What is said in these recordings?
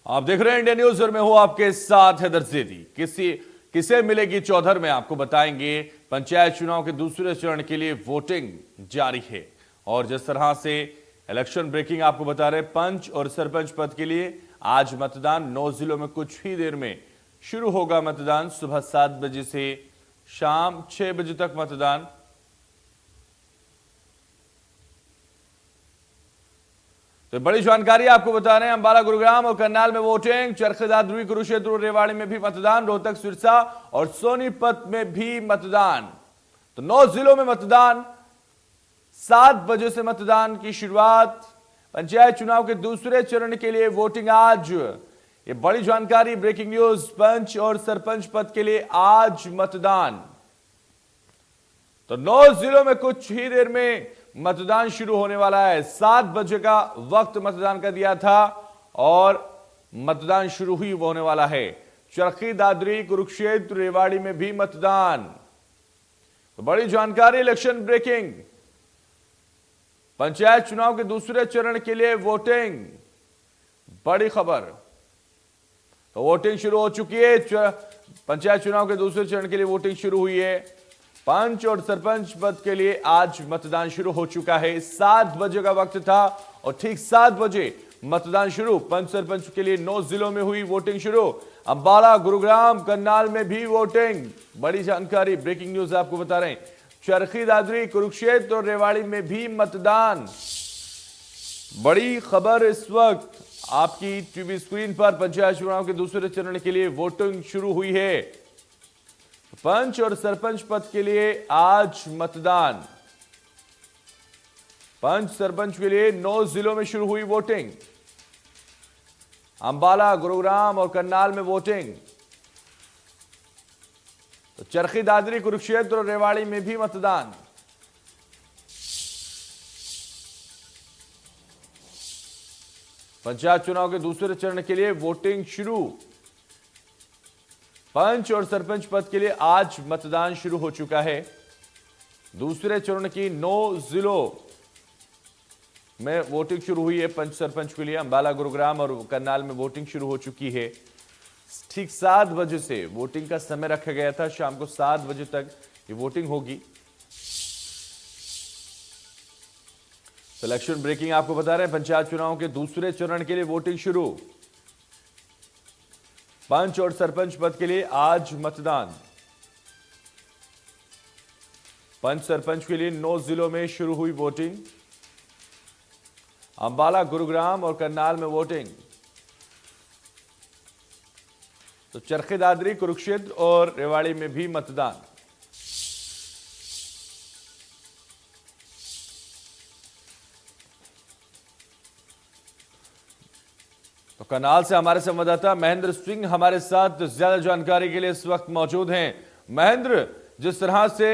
आप देख रहे हैं इंडिया न्यूज और मैं हूं आपके साथ हैदर ज़ैदी। किसे मिलेगी चौधर में आपको बताएंगे। पंचायत चुनाव के दूसरे चरण के लिए वोटिंग जारी है और जिस तरह से इलेक्शन ब्रेकिंग आपको बता रहे, पंच और सरपंच पद के लिए आज मतदान 9 जिलों में कुछ ही देर में शुरू होगा। मतदान सुबह 7 बजे से शाम 6 बजे तक मतदान। तो बड़ी जानकारी आपको बता रहे हैं, अंबाला, गुरुग्राम और करनाल में वोटिंग, चरखी दादरी, कुरुक्षेत्र और रेवाड़ी में भी मतदान, रोहतक, सिरसा और सोनीपत में भी मतदान। तो 9 जिलों में मतदान, 7 बजे से मतदान की शुरुआत। पंचायत चुनाव के दूसरे चरण के लिए वोटिंग आज। ये बड़ी जानकारी, ब्रेकिंग न्यूज। पंच और सरपंच पद के लिए आज मतदान। तो 9 जिलों में कुछ ही देर में मतदान शुरू होने वाला है। 7 बजे का वक्त मतदान का दिया था और मतदान शुरू ही होने वाला है। चरखी दादरी, कुरुक्षेत्र, रेवाड़ी में भी मतदान। तो बड़ी जानकारी, इलेक्शन ब्रेकिंग। पंचायत चुनाव के दूसरे चरण के लिए वोटिंग, बड़ी खबर। तो वोटिंग शुरू हो चुकी है। पंचायत चुनाव के दूसरे चरण के लिए वोटिंग शुरू हुई है। पंच और सरपंच पद के लिए आज मतदान शुरू हो चुका है। 7 बजे का वक्त था और ठीक 7 बजे मतदान शुरू। पंच सरपंच के लिए 9 जिलों में हुई वोटिंग शुरू। अंबाला, गुरुग्राम, करनाल में भी वोटिंग। बड़ी जानकारी, ब्रेकिंग न्यूज आपको बता रहे हैं। चरखी दादरी, कुरुक्षेत्र और रेवाड़ी में भी मतदान। बड़ी खबर इस वक्त आपकी टीवी स्क्रीन पर। पंचायत चुनाव के दूसरे चरण के लिए वोटिंग शुरू हुई है। पंच और सरपंच पद के लिए आज मतदान। पंच सरपंच के लिए 9 जिलों में शुरू हुई वोटिंग। अंबाला, गुरुग्राम और करनाल में वोटिंग। तो चरखी दादरी, कुरुक्षेत्र और रेवाड़ी में भी मतदान। पंचायत चुनाव के दूसरे चरण के लिए वोटिंग शुरू। पंच और सरपंच पद के लिए आज मतदान शुरू हो चुका है। दूसरे चरण की 9 जिलों में वोटिंग शुरू हुई है। पंच सरपंच के लिए अंबाला, गुरुग्राम और करनाल में वोटिंग शुरू हो चुकी है। ठीक 7 बजे से वोटिंग का समय रखा गया था। शाम को 7 बजे तक ये वोटिंग होगी। इलेक्शन ब्रेकिंग आपको बता रहे हैं, पंचायत चुनाव के दूसरे चरण के लिए वोटिंग शुरू। पंच और सरपंच पद के लिए आज मतदान। पंच सरपंच के लिए 9 जिलों में शुरू हुई वोटिंग। अंबाला, गुरुग्राम और करनाल में वोटिंग। तो चरखी दादरी, कुरुक्षेत्र और रेवाड़ी में भी मतदान। तो करनाल से हमारे संवाददाता महेंद्र सिंह हमारे साथ ज्यादा जानकारी के लिए इस वक्त मौजूद हैं। महेंद्र, जिस तरह से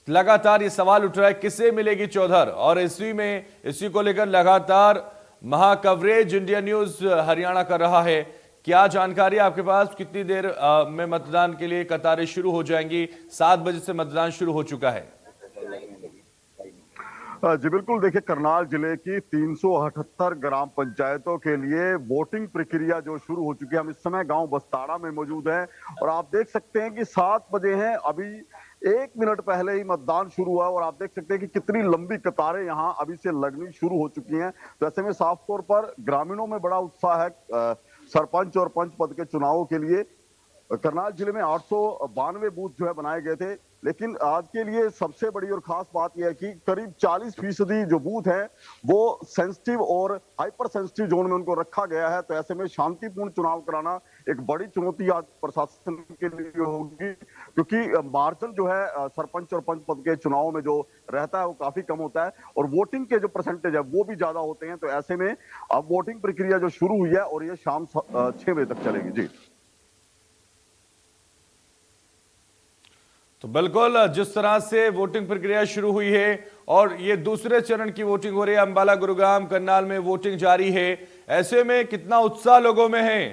लगातार ये सवाल उठ रहा है किसे मिलेगी चौधर, और इसी को लेकर लगातार महा कवरेज इंडिया न्यूज हरियाणा कर रहा है, क्या जानकारी आपके पास? कितनी देर में मतदान के लिए कतारें शुरू हो जाएंगी? 7 बजे से मतदान शुरू हो चुका है। जी बिल्कुल, देखिए करनाल जिले की 378 ग्राम पंचायतों के लिए वोटिंग प्रक्रिया जो शुरू हो चुकी है। हम इस समय गांव बस्ताड़ा में मौजूद हैं और आप देख सकते हैं कि 7 बजे हैं, अभी 1 मिनट पहले ही मतदान शुरू हुआ और आप देख सकते हैं कि कितनी लंबी कतारें यहां अभी से लगनी शुरू हो चुकी हैं। तो ऐसे में साफ तौर पर ग्रामीणों में बड़ा उत्साह है सरपंच और पंच पद के चुनावों के लिए। करनाल जिले में 892 बूथ जो है बनाए गए थे, लेकिन आज के लिए सबसे बड़ी और खास बात यह है कि करीब 40% जो बूथ हैं वो सेंसिटिव और हाइपर सेंसिटिव जोन में उनको रखा गया है। तो ऐसे में शांतिपूर्ण चुनाव कराना एक बड़ी चुनौती आज प्रशासन के लिए होगी, क्योंकि मार्जिन जो है सरपंच और पंच पद के चुनाव में जो रहता है वो काफी कम होता है और वोटिंग के जो परसेंटेज है वो भी ज्यादा होते हैं। तो ऐसे में अब वोटिंग प्रक्रिया जो शुरू हुई है और ये शाम 6 बजे तक चलेगी। जी तो बिल्कुल, जिस तरह से वोटिंग प्रक्रिया शुरू हुई है और ये दूसरे चरण की वोटिंग हो रही है, अंबाला, गुरुग्राम, करनाल में वोटिंग जारी है, ऐसे में कितना उत्साह लोगों में है?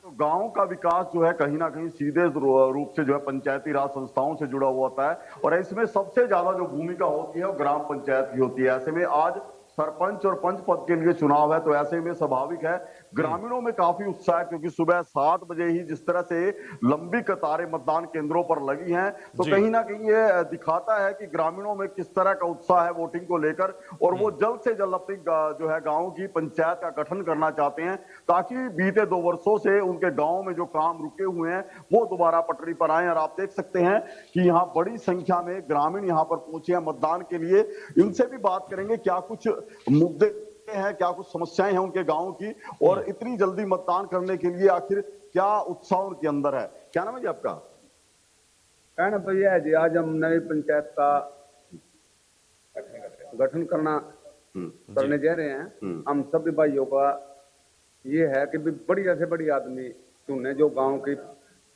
तो गांव का विकास जो है कहीं ना कहीं सीधे रूप से जो है पंचायती राज संस्थाओं से जुड़ा हुआ होता है और इसमें सबसे ज्यादा जो भूमिका होती है वो ग्राम पंचायत की होती है। ऐसे में आज सरपंच और पंच पद के लिए चुनाव है, तो ऐसे में स्वाभाविक है ग्रामीणों में काफी उत्साह है, क्योंकि सुबह 7 बजे ही जिस तरह से लंबी कतारें मतदान केंद्रों पर लगी हैं, तो जी। कहीं ना कहीं ये दिखाता है कि ग्रामीणों में किस तरह का उत्साह है वोटिंग को लेकर, और वो जल्द से जल्द अपनी जो है गांव की पंचायत का गठन करना चाहते हैं, ताकि बीते 2 वर्षों से उनके गांव में जो काम रुके हुए हैं वो दोबारा पटरी पर आए। और आप देख सकते हैं कि यहाँ बड़ी संख्या में ग्रामीण यहाँ पर पहुंचे हैं मतदान के लिए। इनसे भी बात करेंगे क्या कुछ मुद्दे हैं, क्या कुछ समस्याएं हैं उनके गांव की, और इतनी जल्दी मतदान करने के लिए आखिर क्या उत्साह उनके अंदर है। क्या नाम है जी आपका? कहना तो यह है जी, आज हम नई पंचायत का गठन करने जा रहे हैं। हम सभी भाइयों का ये है कि भी बढ़िया से बढ़िया आदमी चुने जो गांव की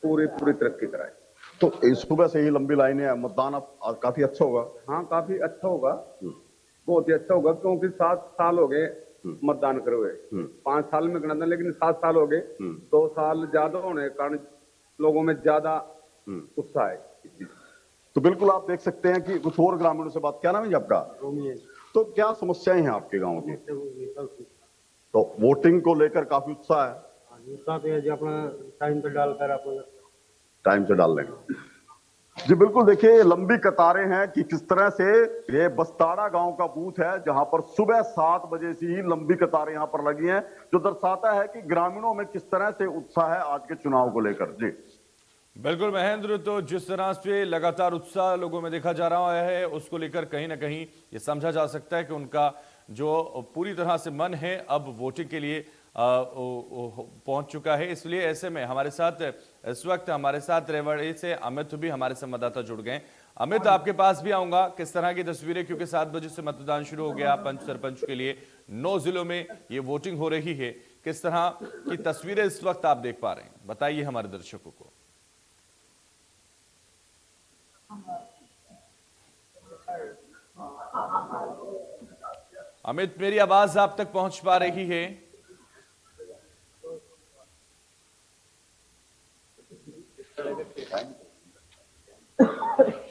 पूरी तरक्की कराए। तो इस सुबह से ही लंबी लाइनें हैं, मतदान अब काफी अच्छा होगा। हाँ, काफी अच्छा होगा, बहुत ही अच्छा होगा, क्योंकि 7 साल हो गए मतदान करे हुए। 5 साल में गणना, लेकिन 7 साल हो गए। 2 साल ज्यादा होने के कारण लोगों में ज्यादा उत्साह है। तो बिल्कुल आप देख सकते हैं कि कुछ और ग्रामीणों से बात। क्या नाम है जी आपका? तो क्या समस्याएं हैं आपके गांव की? तो वोटिंग को लेकर काफी उत्साह है। उत्साह तो है जी, अपना टाइम पे डालकर अपना टाइम से डाल लेंगे जी। बिल्कुल देखिए लंबी कतारें हैं कि किस तरह से ये बस्ताड़ा गांव का बूथ है, जहां पर सुबह 7 बजे से ही लंबी कतारें यहां पर लगी हैं, जो दर्शाता है कि ग्रामीणों में किस तरह से उत्साह है आज के चुनाव को लेकर। जी बिल्कुल महेंद्र, तो जिस तरह से लगातार उत्साह लोगों में देखा जा रहा है, उसको लेकर कहीं ना कहीं ये समझा जा सकता है कि उनका जो पूरी तरह से मन है अब वोटिंग के लिए पहुंच चुका है। इसलिए ऐसे में हमारे साथ इस वक्त रेवाड़ी से अमित भी हमारे संवाददाता जुड़ गए। अमित, आपके पास भी आऊंगा, किस तरह की तस्वीरें, क्योंकि 7 बजे से मतदान शुरू हो गया पंच सरपंच के लिए 9 जिलों में ये वोटिंग हो रही है, किस तरह की तस्वीरें इस वक्त आप देख पा रहे हैं, बताइए हमारे दर्शकों को। अमित, मेरी आवाज आप तक पहुंच पा रही है?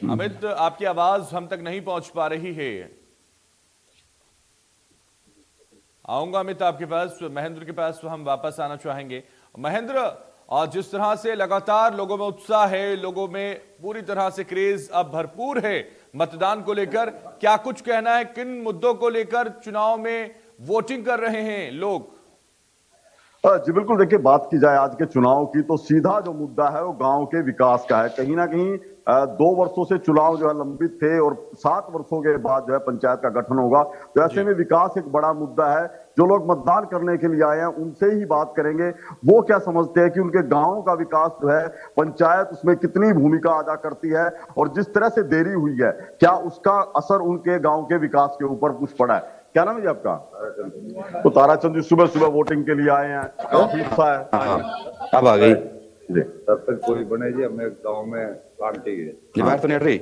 अमित, आपकी आवाज हम तक नहीं पहुंच पा रही है। आऊंगा अमित आपके पास, महेंद्र के पास तो हम वापस आना चाहेंगे। महेंद्र, और जिस तरह से लगातार लोगों में उत्साह है, लोगों में पूरी तरह से क्रेज अब भरपूर है मतदान को लेकर, क्या कुछ कहना है, किन मुद्दों को लेकर चुनाव में वोटिंग कर रहे हैं लोग? जी बिल्कुल, देखिए बात की जाए आज के चुनाव की, तो सीधा जो मुद्दा है वो गांव के विकास का है। कहीं ना कहीं 2 वर्षों से चुनाव जो है लंबित थे, और 7 वर्षों के बाद जो है पंचायत का गठन होगा, तो ऐसे में विकास एक बड़ा मुद्दा है। जो लोग मतदान करने के लिए आए हैं उनसे ही बात करेंगे, वो क्या समझते हैं कि उनके गांव का विकास जो है पंचायत उसमें कितनी भूमिका अदा करती है, और जिस तरह से देरी हुई है क्या उसका असर उनके गांव के विकास के ऊपर कुछ पड़ा है। क्या नाम है जी आपका? तो ताराचंद जी सुबह सुबह वोटिंग के लिए आए हैं, काफी उत्साह है। अब आ गई जी तब तक कोई बने जी, हमें गांव में काम चाहिए ये बाहर तो नहीं हट रही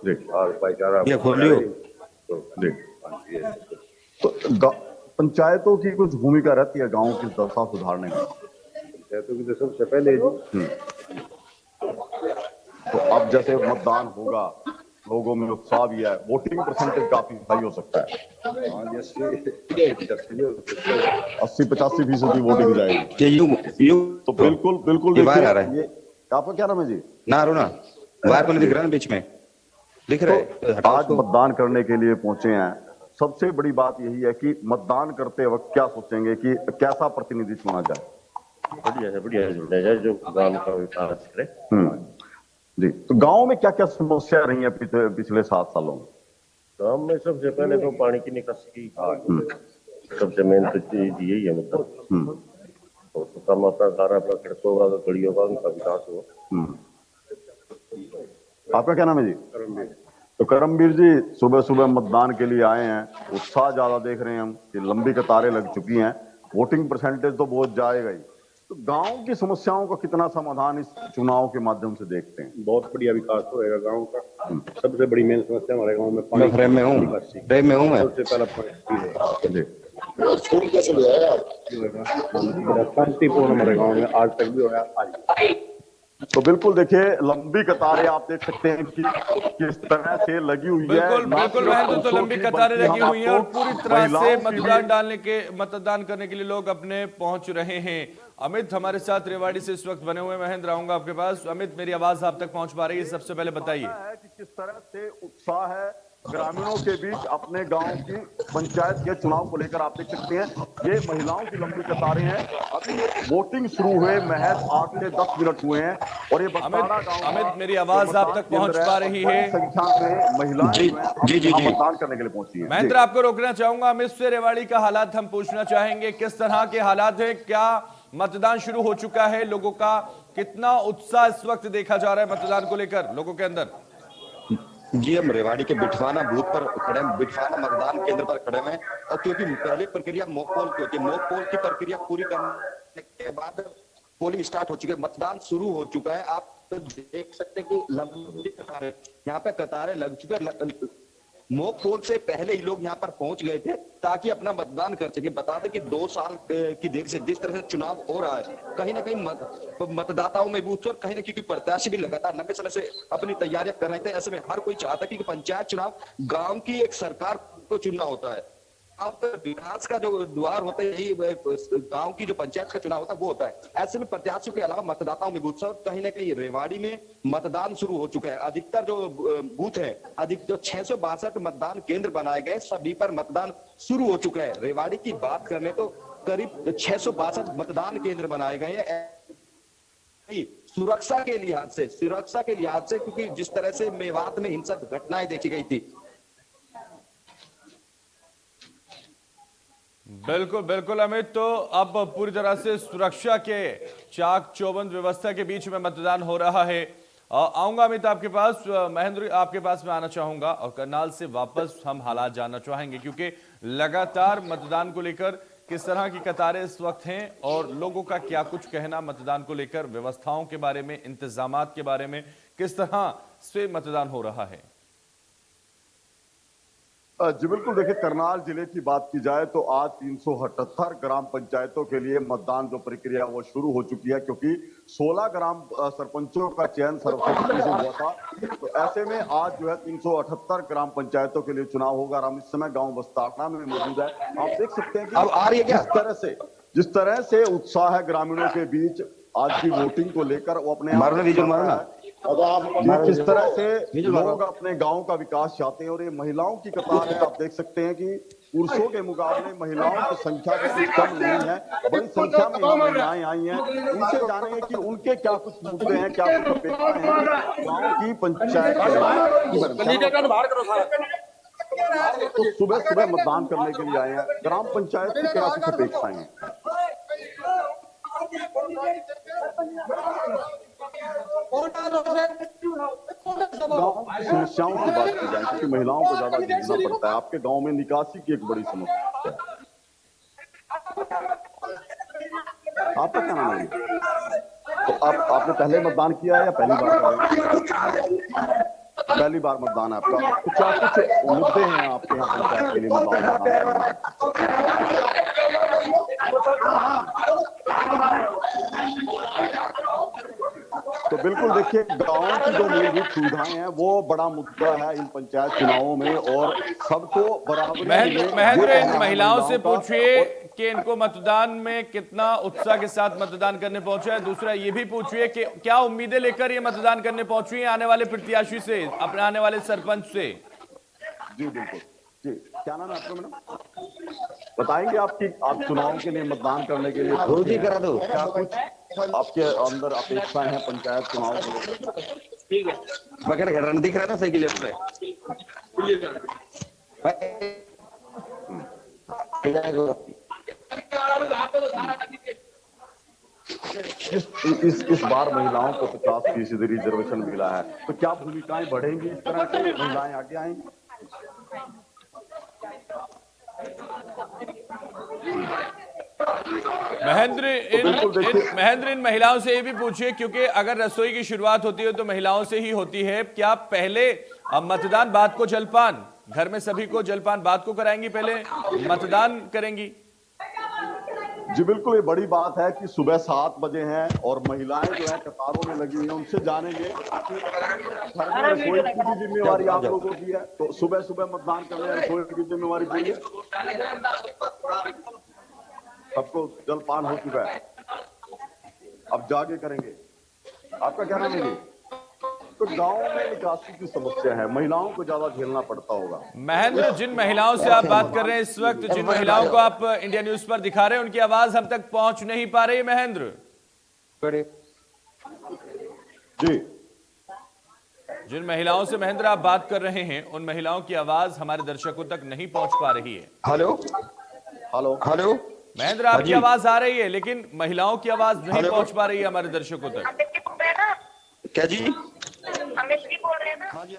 जी और भाईचारा ये खोल लियो। जी। तो पंचायतों की कुछ भूमिका रहती है गांव की दशा सुधारने में? पंचायतों की तो सबसे पहले जी। तो अब जैसे मतदान होगा, लोगों में उत्साह भी है, वोटिंग परसेंटेज काफी हाई हो सकता है। 80-85% वोटिंग जाएगी। ये यूं तो बिल्कुल बिल्कुल ये बाहर आ रहा है। ये आपका क्या नाम है जी? ना रो ना, बाहर को नहीं दिख रहा ना, बीच में दिख रहा है। तो हटाओ आज उसको। मतदान करने के लिए पहुंचे हैं, सबसे बड़ी बात यही है कि मतदान करते वक्त क्या सोचेंगे कि कैसा प्रतिनिधि चुना जाए? बढ़िया जुड़ने जाए जो गांव का विकास करे। जी, तो गांव में क्या क्या समस्या रही है पिछले 7 सालों में? गांव में सबसे पहले तो पानी की निकासी की सबसे मेन तो चीज यही है, मतलब तो कम अपना सारा अपना सड़कों का, गलियों का उनका विकास हो। आपका क्या नाम है जी? तो करमवीर जी सुबह सुबह मतदान के लिए आए हैं, उत्साह ज्यादा देख रहे हैं हम कि लंबी कतारें लग चुकी हैं, वोटिंग परसेंटेज तो बहुत जाएगा ही। तो गांव की समस्याओं का कितना समाधान इस चुनाव के माध्यम से देखते हैं? बहुत बढ़िया विकास होएगा गांव का। सबसे बड़ी मेन समस्या हमारे गांव में पानी। मैं फ्रेम में हूँ मैं सबसे पहला पानी शांतिपूर्ण हमारे गांव में आज तक भी होगा। तो बिल्कुल देखिए लंबी कतारें आप देख सकते हैं कि किस तरह से लगी हुई है। बिल्कुल ना बिल्कुल सिर्फ महेंद्र, तो पुरुषों लंबी की, कतारें बल्कि लगी हम हुई हैं और आपको पूरी तरह से महिलाओं की भी मतदान करने के लिए लोग अपने पहुंच रहे हैं। अमित हमारे साथ रेवाड़ी से इस वक्त बने हुए। महेंद्र, आऊंगा आपके पास। अमित, मेरी आवाज आप तक पहुंच पा रही है? सबसे पहले बताइए है कि किस तरह से उत्साह है ग्रामीणों के बीच अपने गांव की पंचायत के चुनाव को लेकर। आप देख सकते हैं ये महिलाओं की लंबी कतारें हैं। अभी वोटिंग शुरू हुए महज 8 से 10 मिनट हुए हैं और ये बस्ताड़ा गांव अमित, मेरी आवाज आप तक पहुंच पा रही है? संख्या में महिलाएं जी जो हैं जी जी अब जी। मतदान करने के लिए पहुंची हैं। महेंद्र, आपको रोकना चाहूंगा। अमित से रेवाड़ी का हालात हम पूछना चाहेंगे, किस तरह के हालात हैं? क्या मतदान शुरू हो चुका है? लोगों का कितना उत्साह इस वक्त देखा जा रहा है मतदान को लेकर लोगों के अंदर? जी, हम रेवाड़ी के बिठवाना बूथ पर खड़े हैं, बिठवाना मतदान केंद्र पर खड़े हैं। और क्योंकि पहले प्रक्रिया मॉक पोल की होती है, मॉक पोल की प्रक्रिया पूरी करने के बाद पोलिंग स्टार्ट हो चुकी है, मतदान शुरू हो चुका है। आप तो देख सकते हैं कि लंबी कतारें, यहाँ पे कतारें लग चुकी है। मॉक पोल से पहले ही लोग यहाँ पर पहुंच गए थे ताकि अपना मतदान कर सके। बता दें कि 2 साल की देर से जिस तरह से चुनाव हो रहा है, कहीं ना कहीं मतदाताओं में भी उत्साह, कहीं ना क्योंकि प्रत्याशी भी लगातार लंबे समय से अपनी तैयारियां कर रहे थे। ऐसे में हर कोई चाहता है कि पंचायत चुनाव गांव की एक सरकार को चुनना होता है। अब विकास का जो द्वार होता है, यही गांव की जो पंचायत का चुनाव होता है वो होता है। ऐसे में प्रत्याशियों के अलावा मतदाताओं में भी उत्साह, कहीं ना कहीं रेवाड़ी में मतदान शुरू हो चुका है। अधिकतर जो बूथ है, अधिक जो 662 मतदान केंद्र बनाए गए, सभी पर मतदान शुरू हो चुका है। रेवाड़ी की बात करें तो करीब 662 मतदान केंद्र बनाए गए हैं सुरक्षा के लिहाज से, क्योंकि जिस तरह से मेवात में हिंसक घटनाएं देखी गई थी। बिल्कुल बिल्कुल अमित, तो अब पूरी तरह से सुरक्षा के चाक चौबंद व्यवस्था के बीच में मतदान हो रहा है। आऊंगा अमित आपके पास। महेंद्र, आपके पास मैं आना चाहूंगा और करनाल से वापस हम हालात जानना चाहेंगे, क्योंकि लगातार मतदान को लेकर किस तरह की कतारें इस वक्त हैं और लोगों का क्या कुछ कहना मतदान को लेकर, व्यवस्थाओं के बारे में, इंतजामात के बारे में, किस तरह से मतदान हो रहा है। जी बिल्कुल, देखिए करनाल जिले की बात की जाए तो आज 378 ग्राम पंचायतों के लिए मतदान जो प्रक्रिया वो शुरू हो चुकी है, क्योंकि 16 ग्राम सरपंचों का चयन सर्वसम्मति से हुआ था। तो ऐसे में आज जो है 378 ग्राम पंचायतों के लिए चुनाव होगा। और हम इस समय गांव बस्ताड़ा में मौजूद है। आप देख सकते हैं कि अब आ रही है क्या? जिस तरह से उत्साह है ग्रामीणों के बीच आज की वोटिंग को लेकर, वो अपने किस तरह से लोग अपने गांव का विकास चाहते हैं। और ये महिलाओं की कतार है। आप देख सकते हैं कि पुरुषों के मुकाबले महिलाओं की संख्या कुछ कम नहीं है, बड़ी संख्या में यहाँ महिलाएं आई हैं। इनसे जानेंगे कि उनके क्या कुछ मुद्दे हैं, क्या कुछ अपेक्षाएं हैं गांव की पंचायत। तो सुबह सुबह मतदान करने के लिए आए हैं, ग्राम पंचायत की क्या कुछ अपेक्षाएं हैं? गांव की समस्याओं की बात की जाए, क्योंकि महिलाओं को ज्यादा जूझना पड़ता है। आपके गांव में निकासी की एक बड़ी समस्या है। आपका क्या नाम है? तो आपने पहले मतदान किया है या पहली बार? पहली बार मतदान है आपका। तो क्या कुछ मुद्दे हैं आपके यहाँ पंचायत के लिए मतदान? तो बिल्कुल देखिए, गांव की जो मूलभूत सुविधाएं हैं वो बड़ा मुद्दा है इन पंचायत चुनावों में, और सबको बराबर। महेंद्र, इन महिलाओं से पूछिए कि इनको मतदान में कितना उत्साह के साथ मतदान करने पहुंचा है। दूसरा ये भी पूछिए कि क्या उम्मीदें लेकर ये मतदान करने पहुंची है आने वाले प्रत्याशी से, अपने आने वाले सरपंच से। जी बिल्कुल। जी, क्या नाम है आपका मैडम? बताएंगे आप चुनाव के लिए मतदान करने के लिए करा दो, क्या कुछ आपके अंदर अपेक्षाएं हैं पंचायत चुनाव के लिए? बगैर रन दिख रहा है ना सही पे। इस बार महिलाओं को 50% रिजर्वेशन मिला है, तो क्या भूमिकाएं बढ़ेंगी इस तरह से, महिलाएं आगे आएंगी? महेंद्र, इन महिलाओं से ये भी पूछिए, क्योंकि अगर रसोई की शुरुआत होती है तो महिलाओं से ही होती है। क्या पहले मतदान बाद को जलपान, घर में सभी को जलपान बाद को कराएंगी, पहले मतदान करेंगी? जी बिल्कुल, ये बड़ी बात है कि सुबह 7 बजे हैं और महिलाएं जो है कतारों में लगी हुई हैं। उनसे जानेंगे कि घर में रसोई की भी जिम्मेवारी आप लोगों की है, तो सुबह सुबह मतदान करने रसोई की जिम्मेवारी पूरी है। सबको जलपान हो चुका है, अब जाके करेंगे। आपका क्या नाम है जी? तो गांव में निकासी की समस्या है, महिलाओं को ज्यादा झेलना पड़ता होगा। महेंद्र, जिन महिलाओं से आप बात कर रहे हैं इस वक्त, जिन महिलाओं को आप इंडिया न्यूज पर दिखा रहे हैं, उनकी आवाज हम तक पहुंच नहीं पा रही है महेंद्र। जी, जिन महिलाओं से महेंद्र आप बात कर रहे हैं, उन महिलाओं की आवाज हमारे दर्शकों तक नहीं पहुंच पा रही है। हेलो हेलो हेलो महेंद्र, आपकी आवाज आ रही है लेकिन महिलाओं की आवाज नहीं पहुंच पा रही है हमारे दर्शकों तक। क्या जी? बोल रहे हैं ना। हाँ जी।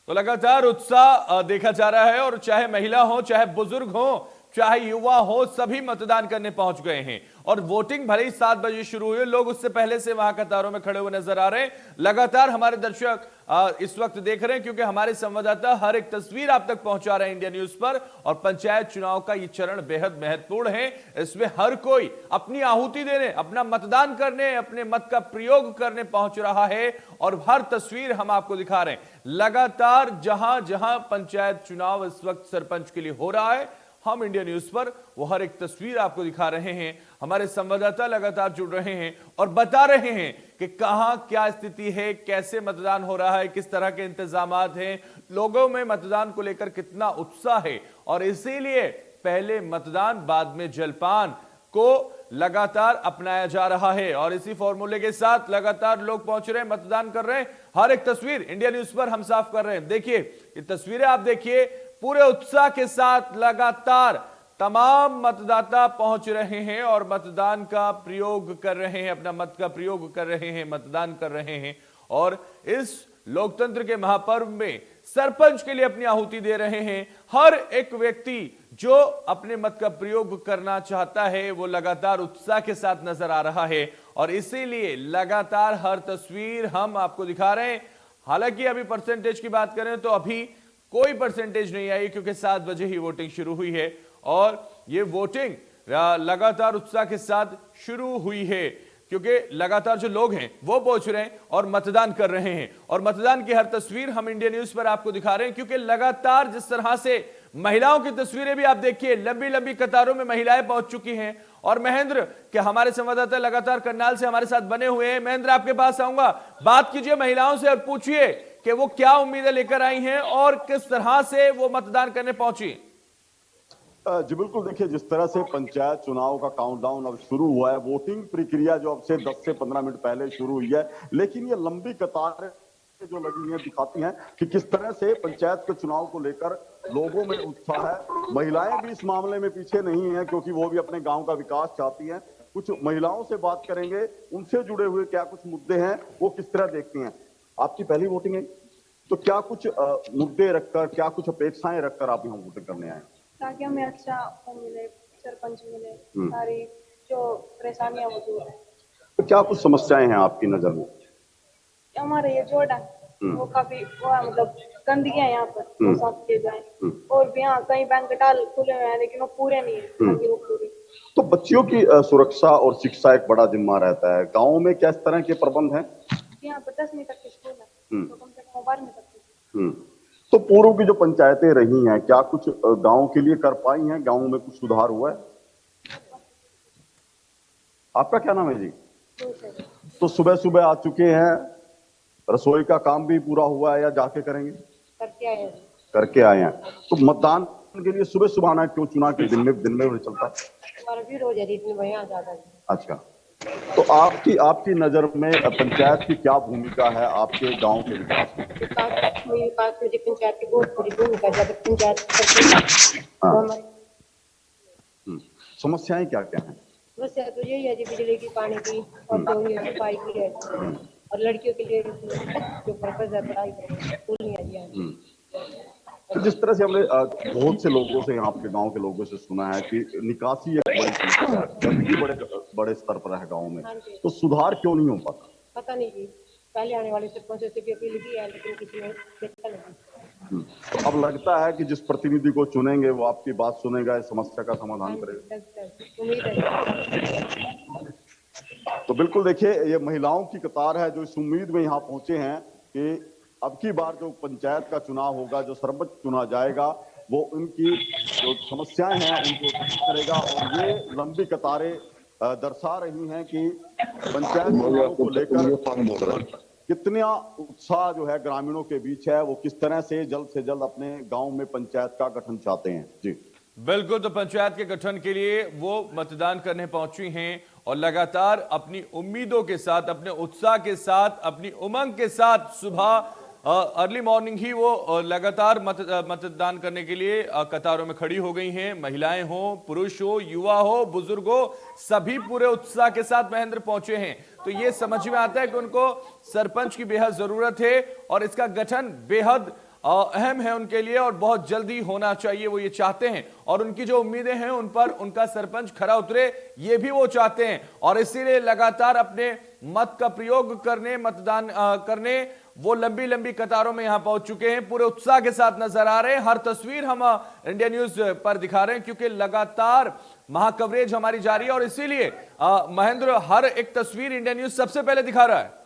तो लगातार उत्साह देखा जा रहा है और चाहे महिला हो, चाहे बुजुर्ग हो, चाहे युवा हो, सभी मतदान करने पहुंच गए हैं। और वोटिंग भले ही 7 बजे शुरू हुई, लोग उससे पहले से वहां कतारों में खड़े हुए नजर आ रहे हैं। लगातार हमारे दर्शक इस वक्त देख रहे हैं क्योंकि हमारे संवाददाता हर एक तस्वीर आप तक पहुंचा रहे हैं इंडिया न्यूज पर। और पंचायत चुनाव का ये चरण बेहद महत्वपूर्ण है। इसमें हर कोई अपनी आहुति देने, अपना मतदान करने, अपने मत का प्रयोग करने पहुंच रहा है। और हर तस्वीर हम आपको दिखा रहे हैं। लगातार जहां जहां पंचायत चुनाव इस वक्त सरपंच के लिए हो रहा है, हम इंडिया न्यूज पर वो हर एक तस्वीर आपको दिखा रहे हैं। हमारे संवाददाता लगातार जुड़ रहे हैं और बता रहे हैं कि कहां क्या स्थिति है, कैसे मतदान हो रहा है, किस तरह के इंतजामात हैं, लोगों में मतदान को लेकर कितना उत्साह है। और इसीलिए पहले मतदान बाद में जलपान को लगातार अपनाया जा रहा है। और इसी फॉर्मूले के साथ लगातार लोग पहुंच रहे हैं, मतदान कर रहे हैं। हर एक तस्वीर इंडिया न्यूज पर हम साफ कर रहे हैं। देखिए ये तस्वीरें आप देखिए, पूरे उत्साह के साथ लगातार तमाम मतदाता पहुंच रहे हैं और मतदान का प्रयोग कर रहे हैं, अपना मत का प्रयोग कर रहे हैं, मतदान कर रहे हैं। और इस लोकतंत्र के महापर्व में सरपंच के लिए अपनी आहुति दे रहे हैं। हर एक व्यक्ति जो अपने मत का प्रयोग करना चाहता है वो लगातार उत्साह के साथ नजर आ रहा है। और इसीलिए लगातार हर तस्वीर हम आपको दिखा रहे हैं। हालांकि अभी परसेंटेज की बात करें तो अभी कोई परसेंटेज नहीं आई क्योंकि 7 बजे ही वोटिंग शुरू हुई है। और ये वोटिंग लगातार उत्साह के साथ शुरू हुई है क्योंकि लगातार जो लोग हैं वो पहुंच रहे हैं और मतदान कर रहे हैं। और मतदान की हर तस्वीर हम इंडिया न्यूज पर आपको दिखा रहे हैं क्योंकि लगातार जिस तरह से महिलाओं की तस्वीरें भी आप देखिए, लंबी लंबी कतारों में महिलाएं पहुंच चुकी हैं। और महेंद्र के हमारे संवाददाता लगातार करनाल से हमारे साथ बने हुए हैं। महेंद्र, आपके पास आऊंगा, बात कीजिए महिलाओं से और पूछिए कि वो क्या उम्मीदें लेकर आई हैं और किस तरह से वो मतदान करने पहुंची। जी बिल्कुल, देखिए जिस तरह से पंचायत चुनाव का काउंटडाउन अब शुरू हुआ है, वोटिंग प्रक्रिया जो अब से 10 से 15 मिनट पहले शुरू हुई है, लेकिन ये लंबी कतारें जो लगी हैं दिखाती हैं कि किस तरह से पंचायत के चुनाव को लेकर लोगों में उत्साह है। महिलाएं भी इस मामले में पीछे नहीं है क्योंकि वो भी अपने गांव का विकास चाहती हैं। कुछ महिलाओं से बात करेंगे, उनसे जुड़े हुए क्या कुछ मुद्दे हैं, वो किस तरह देखती हैं। आपकी पहली वोटिंग है तो क्या कुछ मुद्दे रखकर, क्या कुछ अपेक्षाएं रखकर आप यहाँ वोटिंग करने आए? ताकि हमें अच्छा वो मिले, सरपंच मिले, सारी जो परेशानियां वो दूर है। तो क्या कुछ समस्याएं हैं आपकी नजर में? हमारे ये जोड़ है वो काफी वो है, मतलब गंदगी है यहाँ पर, वो साफ किए जाए। और भी यहाँ कई बैंक डाल खुले हुए हैं लेकिन वो पूरे नहीं है ताकि वो पूरे। तो बच्चियों की सुरक्षा और शिक्षा एक बड़ा जिम्मा रहता है। गाँव में क्या इस तरह के प्रबंध हैं? यहाँ पर 10वीं तक के स्कूल है तो कम से कम 12वीं तक के। तो पूर्व की जो पंचायतें रही हैं, क्या कुछ गांव के लिए कर पाई हैं? गांव में कुछ सुधार हुआ है? आपका क्या नाम है जी? तो सुबह सुबह आ चुके हैं, रसोई का काम भी पूरा हुआ है या जाके करेंगे? करके आए हैं। तो मतदान के लिए सुबह सुबह आना है क्यों? चुनाव के दिन में चलता है। अच्छा, तो आपकी नजर में पंचायत की क्या भूमिका है आपके गांव के विकास में? पंचायत की बहुत बड़ी भूमिका है। पंचायत समस्याएं क्या क्या हैं? समस्या तो यही है जी, बिजली की, पानी की और जो ये सफाई की है। और लड़कियों के लिए जो पर्पज है पढ़ाई स्कूल नहीं है जी। तो जिस तरह से हमने बहुत से लोगों से, यहाँ के गांव के लोगों से सुना है कि निकासी एक बड़ी समस्या है, गंदगी बड़े स्तर पर है गांव में, तो सुधार क्यों नहीं हो पाता? पता नहीं जी, पहले आने वाले सरपंच से भी अपील की है लेकिन किसी ने देखा नहीं। तो अब लगता है कि जिस प्रतिनिधि को चुनेंगे वो आपकी बात सुनेगा, इस समस्या का समाधान करेगा। लगता है, उम्मीद है। तो बिल्कुल देखिए, ये महिलाओं की कतार है जो इस उम्मीद में यहाँ पहुंचे हैं कि अब की बार जो पंचायत का चुनाव होगा, जो सरपंच चुना जाएगा, वो उनकी जो समस्याएं हैं उनको ठीक करेगा। और ये लंबी कतारें दर्शा रही हैं कि पंचायत चुनाव को लेकर कितना उत्साह जो है ग्रामीणों के बीच है, वो किस तरह से जल्द अपने गांव में पंचायत का गठन चाहते हैं। जी बिल्कुल, तो पंचायत के गठन के लिए वो मतदान करने पहुंची हैं और लगातार अपनी उम्मीदों के साथ, अपने उत्साह के साथ, अपनी उमंग के साथ सुबह अर्ली मॉर्निंग ही वो लगातार मतदान करने के लिए कतारों में खड़ी हो गई हैं। महिलाएं हो, पुरुष हो, युवा हो, बुजुर्ग हो, सभी पूरे उत्साह के साथ महेंद्र पहुंचे हैं। तो ये समझ में आता है कि उनको सरपंच की बेहद जरूरत है और इसका गठन बेहद अहम है उनके लिए और बहुत जल्दी होना चाहिए, वो ये चाहते हैं। और उनकी जो उम्मीदें हैं उन पर उनका सरपंच खरा उतरे, ये भी वो चाहते हैं। और इसीलिए लगातार अपने मत का प्रयोग करने, मतदान करने वो लंबी लंबी कतारों में यहां पहुंच चुके हैं, पूरे उत्साह के साथ नजर आ रहे हैं। हर तस्वीर हम इंडिया न्यूज पर दिखा रहे हैं क्योंकि लगातार महाकवरेज हमारी जारी है और इसीलिए महेंद्र हर एक तस्वीर इंडिया न्यूज सबसे पहले दिखा रहा है।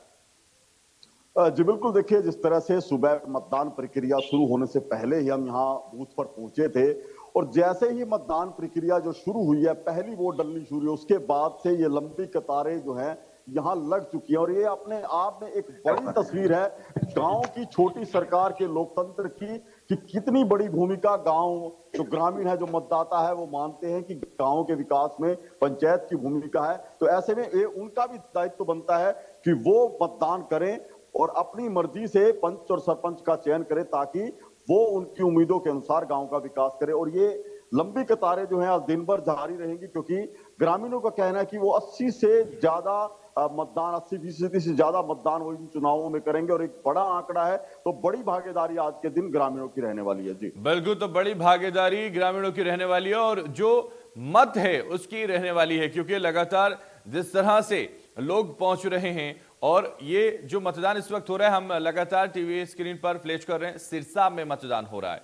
जी बिल्कुल, देखिए जिस तरह से सुबह मतदान प्रक्रिया शुरू होने से पहले ही हम यहाँ बूथ पर पहुंचे थे और जैसे ही मतदान प्रक्रिया जो शुरू हुई है, पहली वोट डलनी शुरू हुई, उसके बाद से ये लंबी कतारें जो हैं यहाँ लग चुकी हैं। और ये अपने आप में एक बड़ी तस्वीर है गांव की छोटी सरकार के लोकतंत्र की, कि कितनी बड़ी भूमिका गांव जो ग्रामीण है, जो मतदाता है, वो मानते हैं कि गांव के विकास में पंचायत की भूमिका है। तो ऐसे में ये उनका भी दायित्व बनता है कि वो मतदान करें और अपनी मर्जी से पंच और सरपंच का चयन करें ताकि वो उनकी उम्मीदों के अनुसार गांव का विकास करे। और ये लंबी कतारें जो हैं आज दिन भर जारी रहेंगी क्योंकि ग्रामीणों का कहना है कि वो 80 से ज्यादा मतदान, 80% से ज्यादा मतदान वो इन चुनावों में करेंगे और एक बड़ा आंकड़ा है। तो बड़ी भागीदारी आज के दिन ग्रामीणों की रहने वाली है। जी बिल्कुल, तो बड़ी भागीदारी ग्रामीणों की रहने वाली है और जो मत है उसकी रहने वाली है क्योंकि लगातार जिस तरह से लोग पहुंच रहे हैं और ये जो मतदान इस वक्त हो रहा है, हम लगातार टीवी स्क्रीन पर फ्लैश कर रहे हैं। सिरसा में मतदान हो रहा है,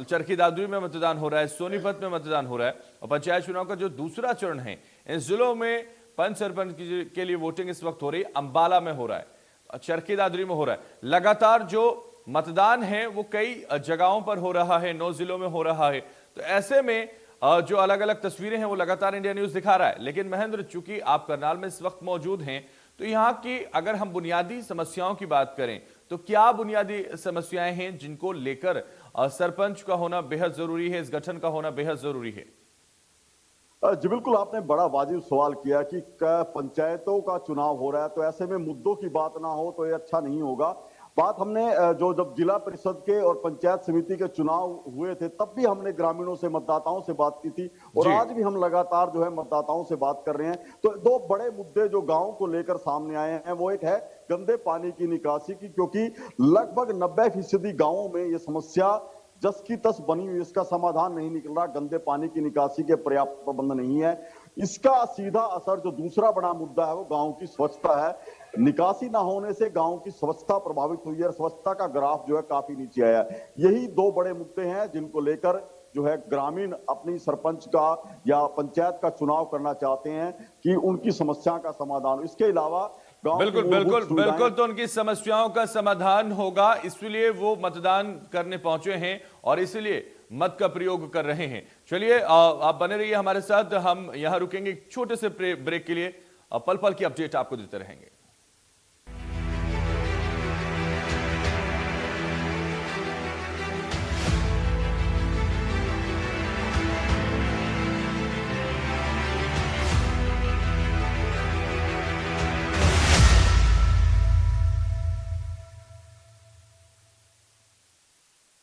चरखी दादरी में मतदान हो रहा है, सोनीपत में मतदान हो रहा है और पंचायत चुनाव का जो दूसरा चरण है इन जिलों में पंच सरपंच के लिए वोटिंग इस वक्त हो रही है। अंबाला में हो रहा है, चरखी दादरी में हो रहा है। लगातार जो मतदान है वो कई जगहों पर हो रहा है, 9 जिलों में हो रहा है। तो ऐसे में जो अलग अलग तस्वीरें हैं वो लगातार इंडिया न्यूज दिखा रहा है। लेकिन महेंद्र, चूंकि आप करनाल में इस वक्त मौजूद हैं, तो यहाँ की अगर हम बुनियादी समस्याओं की बात करें तो क्या बुनियादी समस्याएं हैं जिनको लेकर सरपंच का होना बेहद जरूरी है, इस गठन का होना बेहद जरूरी है? जी बिल्कुल, आपने बड़ा वाजिब सवाल किया कि पंचायतों का चुनाव हो रहा है तो ऐसे में मुद्दों की बात ना हो तो ये अच्छा नहीं होगा। बात हमने जब जिला परिषद के और पंचायत समिति के चुनाव हुए थे तब भी हमने ग्रामीणों से, मतदाताओं से बात की थी और आज भी हम लगातार जो है मतदाताओं से बात कर रहे हैं। तो 2 बड़े मुद्दे जो गांव को लेकर सामने आए हैं वो एक है गंदे पानी की निकासी की, क्योंकि लगभग 90% गांवों में ये समस्या जस की तस बनी हुई, इसका समाधान नहीं निकल रहा। गंदे पानी की निकासी के पर्याप्त प्रबंध नहीं है। इसका सीधा असर जो दूसरा बड़ा मुद्दा है वो गांव की स्वच्छता है। निकासी ना होने से गांव की स्वच्छता प्रभावित हुई है, स्वच्छता का ग्राफ जो है काफी नीचे आया है। यही 2 बड़े मुद्दे हैं जिनको लेकर जो है ग्रामीण अपनी सरपंच का या पंचायत का चुनाव करना चाहते हैं कि उनकी समस्या का समाधान। इसके अलावा बिल्कुल बिल्कुल बिल्कुल, तो उनकी समस्याओं का समाधान होगा, इसलिए वो मतदान करने पहुंचे हैं और इसलिए मत का प्रयोग कर रहे हैं। चलिए आप बने रहिए हमारे साथ, हम यहां रुकेंगे एक छोटे से ब्रेक के लिए, पल पल की अपडेट आपको देते रहेंगे।